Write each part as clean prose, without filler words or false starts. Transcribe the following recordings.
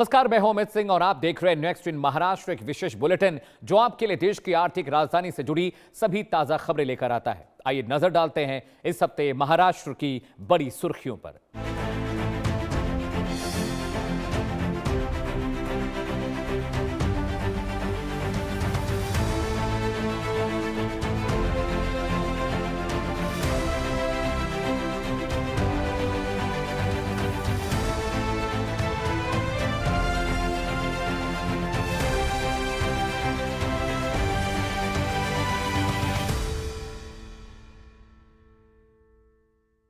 नमस्कार, मैं हूं अमित सिंह और आप देख रहे हैं नेक्स्ट इन महाराष्ट्र, एक विशेष बुलेटिन जो आपके लिए देश की आर्थिक राजधानी से जुड़ी सभी ताजा खबरें लेकर आता है। आइए नजर डालते हैं इस हफ्ते महाराष्ट्र की बड़ी सुर्खियों पर।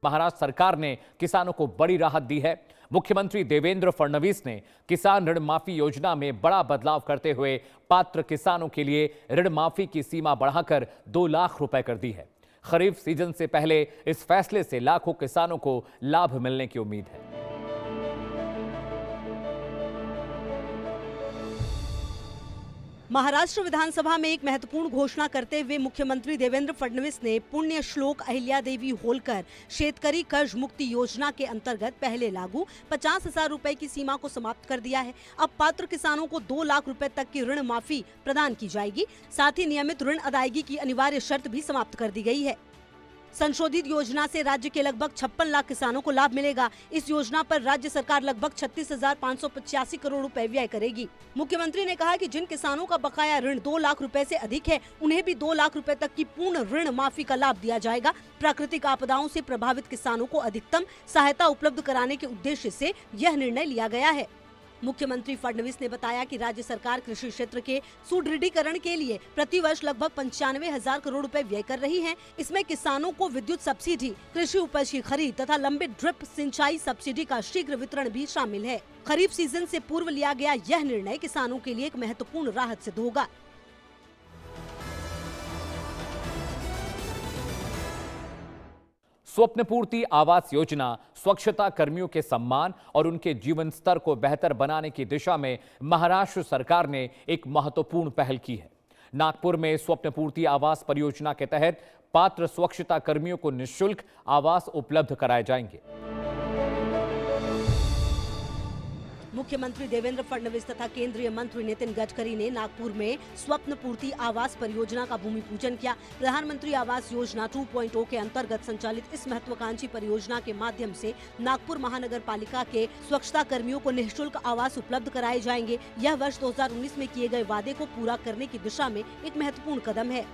महाराष्ट्र सरकार ने किसानों को बड़ी राहत दी है। मुख्यमंत्री देवेंद्र फडणवीस ने किसान ऋण माफी योजना में बड़ा बदलाव करते हुए पात्र किसानों के लिए ऋण माफी की सीमा बढ़ाकर 2 लाख रुपए कर दी है। खरीफ सीजन से पहले इस फैसले से लाखों किसानों को लाभ मिलने की उम्मीद है। महाराष्ट्र विधानसभा में एक महत्वपूर्ण घोषणा करते हुए मुख्यमंत्री देवेंद्र फडणवीस ने पुण्य श्लोक अहिल्या देवी होलकर शेतकरी कर्ज मुक्ति योजना के अंतर्गत पहले लागू 50,000 रुपए की सीमा को समाप्त कर दिया है। अब पात्र किसानों को 2 लाख रुपए तक की ऋण माफी प्रदान की जाएगी। साथ ही नियमित ऋण अदायगी की अनिवार्य शर्त भी समाप्त कर दी गई है। संशोधित योजना से राज्य के लगभग 56 लाख किसानों को लाभ मिलेगा। इस योजना पर राज्य सरकार लगभग 36,585 करोड़ रुपए व्यय करेगी। मुख्यमंत्री ने कहा कि जिन किसानों का बकाया ऋण 2 लाख रुपए से अधिक है, उन्हें भी 2 लाख रुपए तक की पूर्ण ऋण माफी का लाभ दिया जाएगा। प्राकृतिक आपदाओं से प्रभावित किसानों को अधिकतम सहायता उपलब्ध कराने के उद्देश्य से यह निर्णय लिया गया है। मुख्यमंत्री फडणवीस ने बताया कि राज्य सरकार कृषि क्षेत्र के सुदृढ़ीकरण के लिए प्रति वर्ष लगभग 95,000 करोड़ रुपए व्यय कर रही है। इसमें किसानों को विद्युत सब्सिडी, कृषि उपज की खरीद तथा लंबित ड्रिप सिंचाई सब्सिडी का शीघ्र वितरण भी शामिल है। खरीफ सीजन से पूर्व लिया गया यह निर्णय किसानों के लिए एक महत्वपूर्ण राहत सिद्ध होगा। स्वप्न पूर्ति आवास योजना स्वच्छता कर्मियों के सम्मान और उनके जीवन स्तर को बेहतर बनाने की दिशा में महाराष्ट्र सरकार ने एक महत्वपूर्ण पहल की है। नागपुर में स्वप्न पूर्ति आवास परियोजना के तहत पात्र स्वच्छता कर्मियों को निःशुल्क आवास उपलब्ध कराए जाएंगे। मुख्यमंत्री देवेंद्र फडणवीस तथा केंद्रीय मंत्री नितिन गडकरी ने नागपुर में स्वप्न पूर्ति आवास परियोजना का भूमि पूजन किया। प्रधानमंत्री आवास योजना 2.0 के अंतर्गत संचालित इस महत्वाकांक्षी परियोजना के माध्यम से नागपुर महानगर पालिका के स्वच्छता कर्मियों को निःशुल्क आवास उपलब्ध कराए जाएंगे। यह वर्ष 2019 में किए गए वादे को पूरा करने की दिशा में एक महत्वपूर्ण कदम है।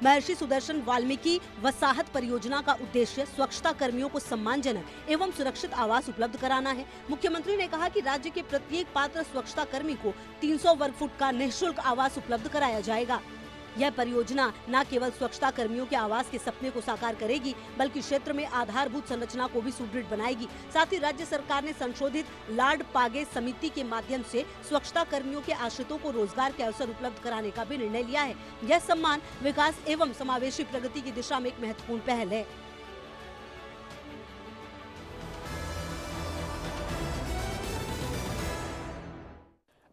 महर्षि सुदर्शन वाल्मीकि वसाहत परियोजना का उद्देश्य स्वच्छता कर्मियों को सम्मानजनक एवं सुरक्षित आवास उपलब्ध कराना है। मुख्यमंत्री ने कहा कि राज्य के प्रत्येक पात्र स्वच्छता कर्मी को 300 वर्ग फुट का निःशुल्क आवास उपलब्ध कराया जाएगा। यह परियोजना न केवल स्वच्छता कर्मियों के आवास के सपने को साकार करेगी, बल्कि क्षेत्र में आधारभूत संरचना को भी सुदृढ़ बनाएगी। साथ ही राज्य सरकार ने संशोधित लाड पागे समिति के माध्यम से स्वच्छता कर्मियों के आश्रितों को रोजगार के अवसर उपलब्ध कराने का भी निर्णय लिया है। यह सम्मान विकास एवं समावेशी प्रगति की दिशा में एक महत्वपूर्ण पहल है।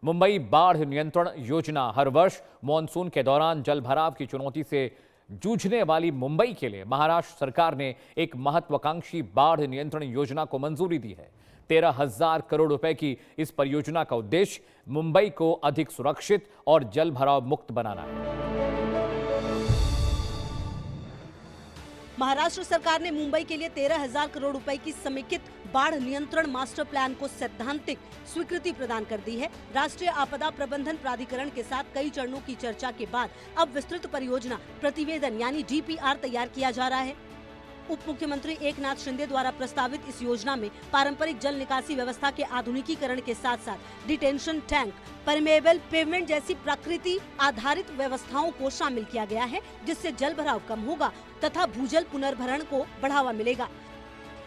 मुंबई बाढ़ नियंत्रण योजना हर वर्ष मॉनसून के दौरान जल भराव की चुनौती से जूझने वाली मुंबई के लिए महाराष्ट्र सरकार ने एक महत्वाकांक्षी बाढ़ नियंत्रण योजना को मंजूरी दी है। 13,000 करोड़ रुपए की इस परियोजना का उद्देश्य मुंबई को अधिक सुरक्षित और जल भराव मुक्त बनाना है। महाराष्ट्र सरकार ने मुंबई के लिए 13,000 करोड़ रुपए की समेकित बाढ़ नियंत्रण मास्टर प्लान को सैद्धांतिक स्वीकृति प्रदान कर दी है। राष्ट्रीय आपदा प्रबंधन प्राधिकरण के साथ कई चरणों की चर्चा के बाद अब विस्तृत परियोजना प्रतिवेदन यानी DPR तैयार किया जा रहा है। उप मुख्यमंत्री एकनाथ शिंदे द्वारा प्रस्तावित इस योजना में पारंपरिक जल निकासी व्यवस्था के आधुनिकीकरण के साथ साथ डिटेंशन टैंक, परमेबल पेवमेंट जैसी प्रकृति आधारित व्यवस्थाओं को शामिल किया गया है, जिससे जल भराव कम होगा तथा भूजल पुनर्भरण को बढ़ावा मिलेगा।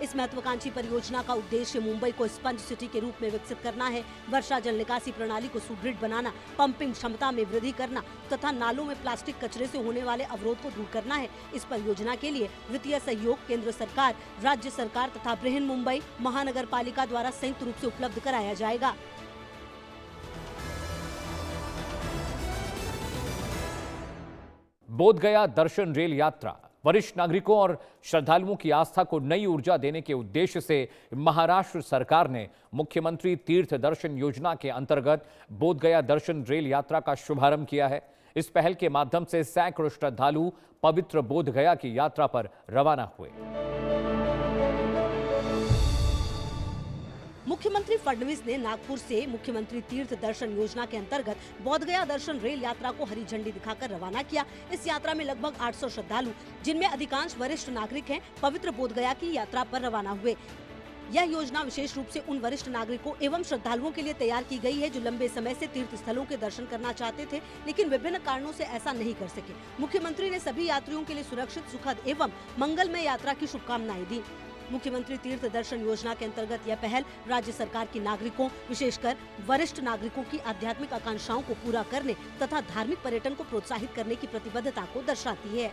इस महत्वाकांक्षी परियोजना का उद्देश्य मुंबई को स्पंज सिटी के रूप में विकसित करना है। वर्षा जल निकासी प्रणाली को सुदृढ़ बनाना, पंपिंग क्षमता में वृद्धि करना तथा नालों में प्लास्टिक कचरे से होने वाले अवरोध को दूर करना है। इस परियोजना के लिए वित्तीय सहयोग केंद्र सरकार, राज्य सरकार तथा बृहन मुंबई महानगर पालिका द्वारा संयुक्त रूप से उपलब्ध कराया जाएगा। बोधगया दर्शन रेल यात्रा वरिष्ठ नागरिकों और श्रद्धालुओं की आस्था को नई ऊर्जा देने के उद्देश्य से महाराष्ट्र सरकार ने मुख्यमंत्री तीर्थ दर्शन योजना के अंतर्गत बोधगया दर्शन रेल यात्रा का शुभारंभ किया है। इस पहल के माध्यम से सैकड़ों श्रद्धालु पवित्र बोधगया की यात्रा पर रवाना हुए। मुख्यमंत्री फडणवीस ने नागपुर से मुख्यमंत्री तीर्थ दर्शन योजना के अंतर्गत बोधगया दर्शन रेल यात्रा को हरी झंडी दिखाकर रवाना किया। इस यात्रा में लगभग 800 श्रद्धालु, जिनमें अधिकांश वरिष्ठ नागरिक हैं, पवित्र बोधगया की यात्रा पर रवाना हुए। यह योजना विशेष रूप से उन वरिष्ठ नागरिकों एवं श्रद्धालुओं के लिए तैयार की गई है जो लंबे समय से तीर्थ स्थलों के दर्शन करना चाहते थे, लेकिन विभिन्न कारणों से ऐसा नहीं कर सके। मुख्यमंत्री ने सभी यात्रियों के लिए सुरक्षित, सुखद एवं मंगलमय यात्रा की शुभकामनाएं दी। मुख्यमंत्री तीर्थ दर्शन योजना के अंतर्गत यह पहल राज्य सरकार की नागरिकों, विशेषकर वरिष्ठ नागरिकों की आध्यात्मिक आकांक्षाओं को पूरा करने तथा धार्मिक पर्यटन को प्रोत्साहित करने की प्रतिबद्धता को दर्शाती है।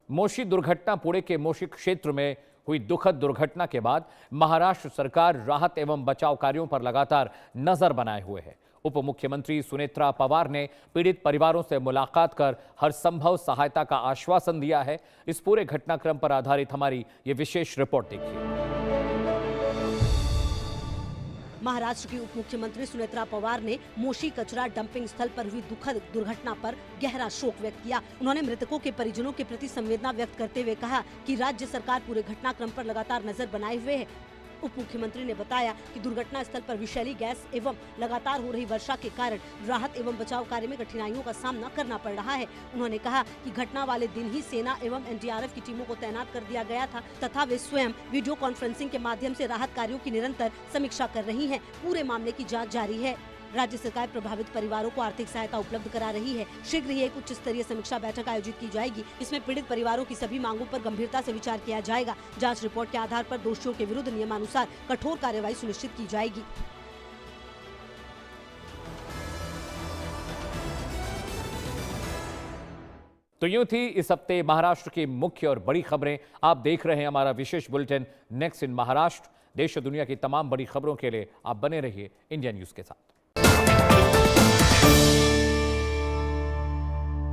मोशी दुर्घटना पुणे के मोशी क्षेत्र में हुई दुखद दुर्घटना के बाद महाराष्ट्र सरकार राहत एवं बचाव कार्यों पर लगातार नजर बनाए हुए है। उप मुख्यमंत्री सुनेत्रा पवार ने पीड़ित परिवारों से मुलाकात कर हर संभव सहायता का आश्वासन दिया है। इस पूरे घटनाक्रम पर आधारित हमारी ये विशेष रिपोर्ट देखिए। महाराष्ट्र की उप मुख्यमंत्री सुनेत्रा पवार ने मोशी कचरा डंपिंग स्थल पर हुई दुखद दुर्घटना पर गहरा शोक व्यक्त किया। उन्होंने मृतकों के परिजनों के प्रति संवेदना व्यक्त करते हुए कहा कि राज्य सरकार पूरे घटनाक्रम पर लगातार नजर बनाए हुए है। उप मुख्यमंत्री ने बताया कि दुर्घटना स्थल पर विषैली गैस एवं लगातार हो रही वर्षा के कारण राहत एवं बचाव कार्य में कठिनाइयों का सामना करना पड़ रहा है। उन्होंने कहा कि घटना वाले दिन ही सेना एवं एनडीआरएफ की टीमों को तैनात कर दिया गया था तथा वे स्वयं वीडियो कॉन्फ्रेंसिंग के माध्यम से राहत कार्यों की निरंतर समीक्षा कर रही है। पूरे मामले की जाँच जारी है। राज्य सरकार प्रभावित परिवारों को आर्थिक सहायता उपलब्ध करा रही है। शीघ्र ही एक उच्च स्तरीय समीक्षा बैठक आयोजित की जाएगी। इसमें पीड़ित परिवारों की सभी मांगों पर गंभीरता से विचार किया जाएगा। जांच रिपोर्ट के आधार पर दोषियों के विरुद्ध नियमानुसार कठोर कार्रवाई सुनिश्चित की जाएगी। तो यूं थी इस हफ्ते महाराष्ट्र की मुख्य और बड़ी खबरें। आप देख रहे हैं हमारा विशेष बुलेटिन नेक्स्ट इन महाराष्ट्र। देश और दुनिया की तमाम बड़ी खबरों के लिए आप बने रहिए इंडिया न्यूज के साथ।